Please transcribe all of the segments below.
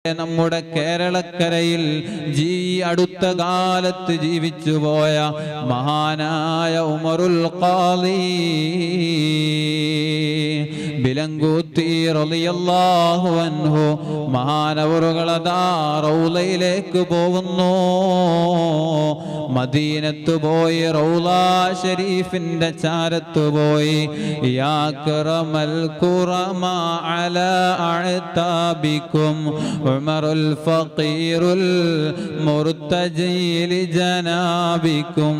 നമ്മുടെ കേരളക്കരയിൽ അടുത്ത കാലത്ത് ജീവിച്ചുപോയ മഹാനായ ഉമറുൽ ഖാദി ബിലങ്കൂത്തി റളിയല്ലാഹു അൻഹു മഹാനവറുകളതാ റൗളയിലേക്ക് പോകുന്നു. മദീനത്ത് പോയി റൗള ശരീഫിന്റെ ചാരത്ത് പോയി യാ കറമൽ ഖുറമാ അലാ അഅതാബിക്കും ഉമറുൽ ഫഖീറുൽ മുർതജി ലിജനാബിക്കും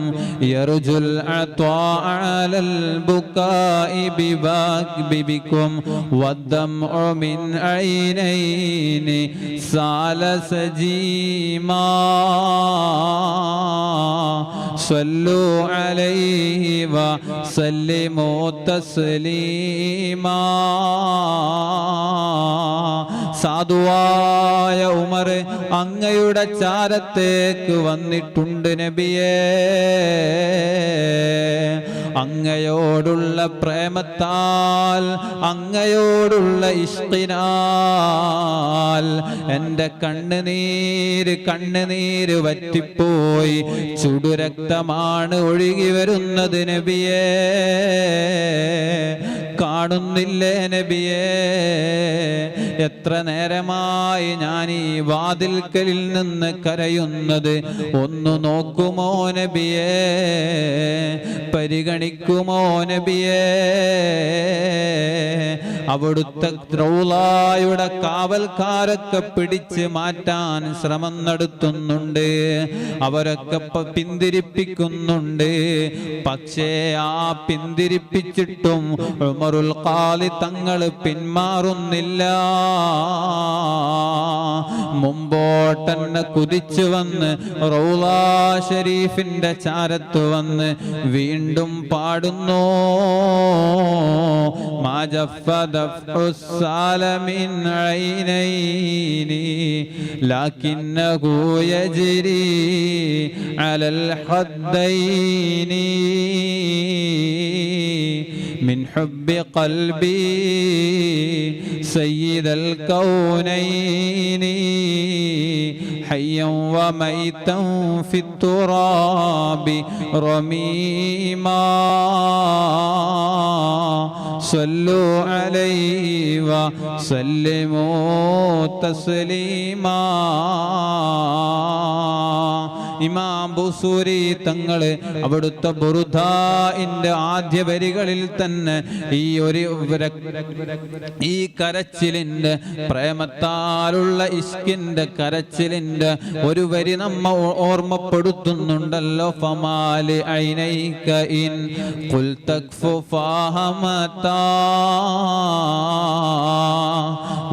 യർജുൽ അത്വാ അലൽ ബുകാഇ ബിബിക്കും വദ്ദംഉ മിൻ ഐനൈനി സാല സജീമാ സ്വല്ലു അലൈഹി വസല്ലിമു തസ്ലീമാ. സാധുവായ ഉമർ അങ്ങയുടെ ചാരത്തേക്ക് വന്നിട്ടുണ്ട് നബിയേ. അങ്ങയോടുള്ള പ്രേമത്താൽ, അങ്ങയോടുള്ള ഇഷ്കിനാൽ എൻ്റെ കണ്ണുനീര് വറ്റിപ്പോയി ചുടുരക്തമാണ് ഒഴുകി വരുന്നത് നബിയേ. കാണുന്നില്ലേ നബിയേ? എത്ര നേരമായി ഞാൻ ഈ വാതിൽക്കലിൽ നിന്ന് കരയുന്നത്, ഒന്ന് നോക്കുമോ നബിയേ? പരിഗണിക്കുമോ നബിയേ? അവിടുത്തെ റൗളയുടെ കാവൽക്കാരൊക്കെ പിടിച്ച് മാറ്റാൻ ശ്രമം നടത്തുന്നുണ്ട്, അവരൊക്കെ പിന്തിരിപ്പിക്കുന്നുണ്ട്. പക്ഷേ ആ പിന്തിരിപ്പിച്ചിട്ടും ഉമറുൽ ഖാദി തങ്ങൾ പിന്മാറുന്നില്ല. മുമ്പോട്ടെന്നെ കുതിച്ചു വന്ന് റൗള ഷരീഫിന്റെ ചാരത്ത് വന്ന് വീണ്ടും പാടുന്നു മാജഫദഫുസ്സാലമിൻ ഐനൈനി ലകിന്നഹു യജ്രി അലൽ ഹദ്ദൈനി من حب قلبي سيد الكونين حيا وميتا في التراب رميما صلوا عليه وسلموا تسليما. ഇമാം ബുസൂരി തങ്ങൾ അവിടുത്തെ ബുറുദാഇന്റെ ആദ്യ വരികളിൽ തന്നെ ഈ കരച്ചിലിന്റെ, പ്രേമത്താലുള്ള ഇഷ്കിന്റെ കരച്ചിലിന്റെ ഒരു വരി നമ്മ ഓർമ്മപ്പെടുത്തുന്നുണ്ടല്ലോ. ഫമാലി ഐനൈക ഇൻ ഖുൽ തക്ഫു ഫഹമതാ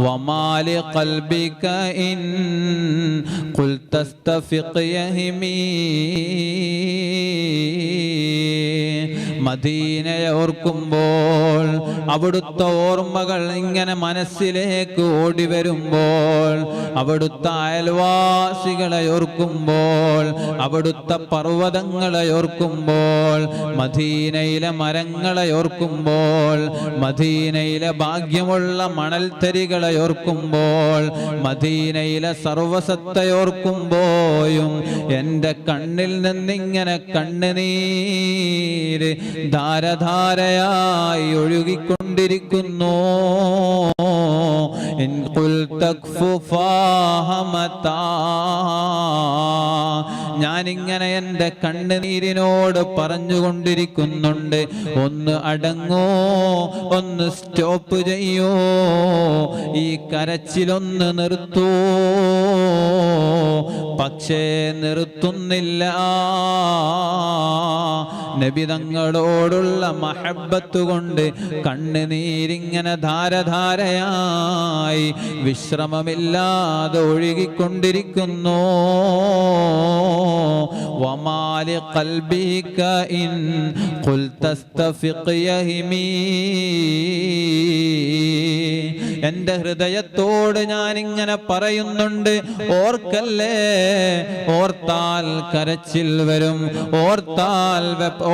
വമാലി ഖൽബിക ഇൻ ഖുൽ തസ്തഫിഖ് യഹിമി. മദീനയെ ഓർക്കുമ്പോൾ, അവിടുത്തെ ഓർമ്മകൾ ഇങ്ങനെ മനസ്സിലേക്ക് ഓടി വരുമ്പോൾ, അവിടുത്തെ അയൽവാസികളെ ഓർക്കുമ്പോൾ, അവിടുത്തെ പർവ്വതങ്ങളെ ഓർക്കുമ്പോൾ, മദീനയിലെ മരങ്ങളെ ഓർക്കുമ്പോൾ, മദീനയിലെ ഭാഗ്യമുള്ള മണൽത്തരികളെ ഓർക്കുമ്പോൾ, മദീനയിലെ സർവസത്തെ ഓർക്കുമ്പോഴും എൻ്റെ കണ്ണിൽ നിന്നിങ്ങനെ കണ്ണുനീര് ധാരധാരയായി ഒഴുകിക്കൊണ്ടിരിക്കുന്നു. ഇൻ ഖുൽ തക്ഫു ഫഹമതാ, ഞാനിങ്ങനെ എൻ്റെ കണ്ണുനീരിനോട് പറഞ്ഞുകൊണ്ടിരിക്കുന്നുണ്ട്, ഒന്ന് അടങ്ങോ, ഒന്ന് സ്റ്റോപ്പ് ചെയ്യോ, ഈ കരച്ചിലൊന്ന് നിർത്തൂ. പക്ഷേ നിർത്തുന്നില്ല. നബി തങ്ങളോടുള്ള മഹബ്ബത്ത് കൊണ്ട് കണ്ണുനീരിങ്ങനെ ധാരധാരയായി വിശ്രമമില്ലാതെ ഒഴുകിക്കൊണ്ടിരിക്കുന്നു. വമാലി ഖൽബിക ഇൻ ഖുൽ തസ്തഫിഖ് യഹിമി. എൻ്റെ ഹൃദയത്തോട് ഞാനിങ്ങനെ പറയുന്നുണ്ട്, ഓർക്കല്ലേ, ഓർത്താൽ കരച്ചിൽ വരും,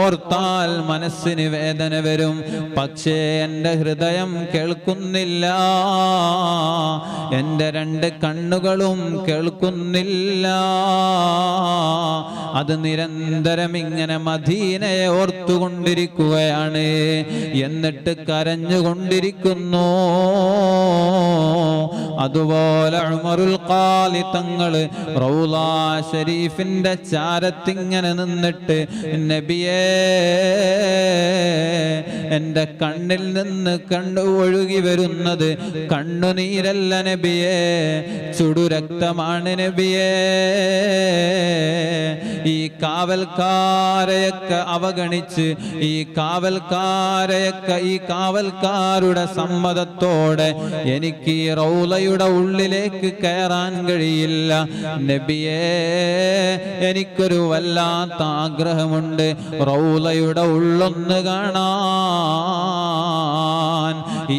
ഓർത്താൽ മനസ്സിന് വേദന വരും. പക്ഷേ എൻ്റെ ഹൃദയം കേൾക്കുന്നില്ല, എൻ്റെ രണ്ട് കണ്ണുകളും കേൾക്കുന്നില്ല. അത് നിരന്തരം ഇങ്ങനെ മദീനയെ ഓർത്തുകൊണ്ടിരിക്കുകയാണ്, എന്നിട്ട് കരഞ്ഞുകൊണ്ടിരിക്കുന്നു. അതുപോലെ ഉമറുൽ ഖാലി തങ്ങൾ റൗളാ ശരീഫിന്റെ ചാരത്തിങ്ങനെ നിന്നിട്ട്, നബിയേ, എൻ്റെ കണ്ണിൽ നിന്ന് കണ്ണു ഒഴുകി വരുന്നത് കണ്ണുനീരല്ല നബിയേ, ചുടുരക്തമാണ് നബിയേ. ഈ കാവൽക്കാരെയൊക്കെ അവഗണിച്ച്, ഈ കാവൽക്കാരുടെ സമ്മതത്തോടെ എനിക്ക് ഈ റൗളയുടെ ഉള്ളിലേക്ക് കയറാൻ കഴിയില്ല നബിയേ. എനിക്കൊരു വല്ലാത്ത ആഗ്രഹമുണ്ട്, റൗളയുടെ ഉള്ളൊന്ന് കാണാൻ.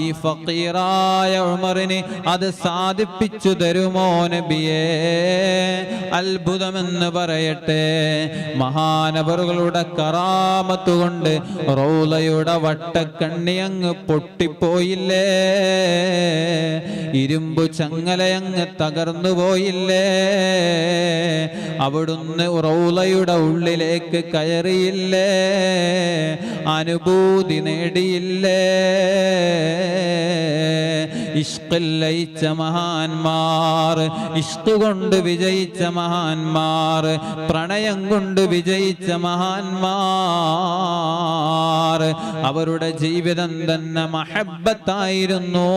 ഈ ഫഖീറായ ഉമറിന് അത് സാധിപ്പിച്ചു തരുമോ നബിയേ? അത്ഭുതമെന്ന് പറയട്ടെ, മഹാനവറുകളുടെ കറാമത്ത് കൊണ്ട് റൗളയുടെ വട്ടക്കണ്ണി അങ്ങ് പൊട്ടിപ്പോയില്ലേ, ഇരുമ്പു ചങ്ങലയങ്ങ് തകർന്നു പോയില്ലേ, അവിടുന്ന് റൗളയുടെ ഉള്ളിലേക്ക് കയറിയില്ലേ, അനുഭൂതി നേടിയില്ലേ. ഇഷ്കിൽ ലയിച്ച മഹാന്മാർ, ഇഷ്ക് കൊണ്ട് വിജയിച്ച മഹാന്മാർ, പ്രണയം കൊണ്ട് വിജയിച്ച മഹാന്മാർ, അവരുടെ ജീവിതം തന്നെ മഹബ്ബത്തായിരുന്നു.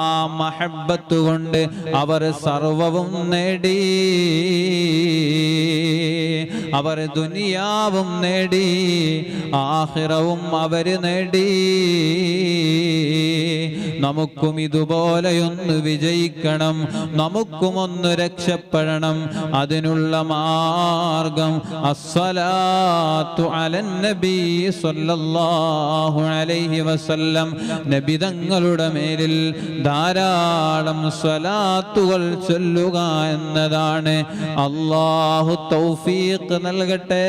ആ മഹബ്ബത്ത് കൊണ്ട് അവർ സർവവും നേടി, അവർ ദുനിയാവും നേടി, ആഖിറവും അവർ നേടി. നമുക്കും ഇതുപോലെയൊന്ന് വിജയിക്കണം, നമുക്കും ഒന്ന് രക്ഷപ്പെടണം. അതിനുള്ള മാർഗം അസ്സലാത്തു അലൻ നബി സ്വല്ലല്ലാഹു അലൈഹി വസല്ലം, നബി തങ്ങളുടെ മേലിൽ ധാരാളം സ്വലാത്തുകൾ ചൊല്ലുക എന്നതാണ്. അല്ലാഹു തൗഫീഖ് നൽകട്ടെ.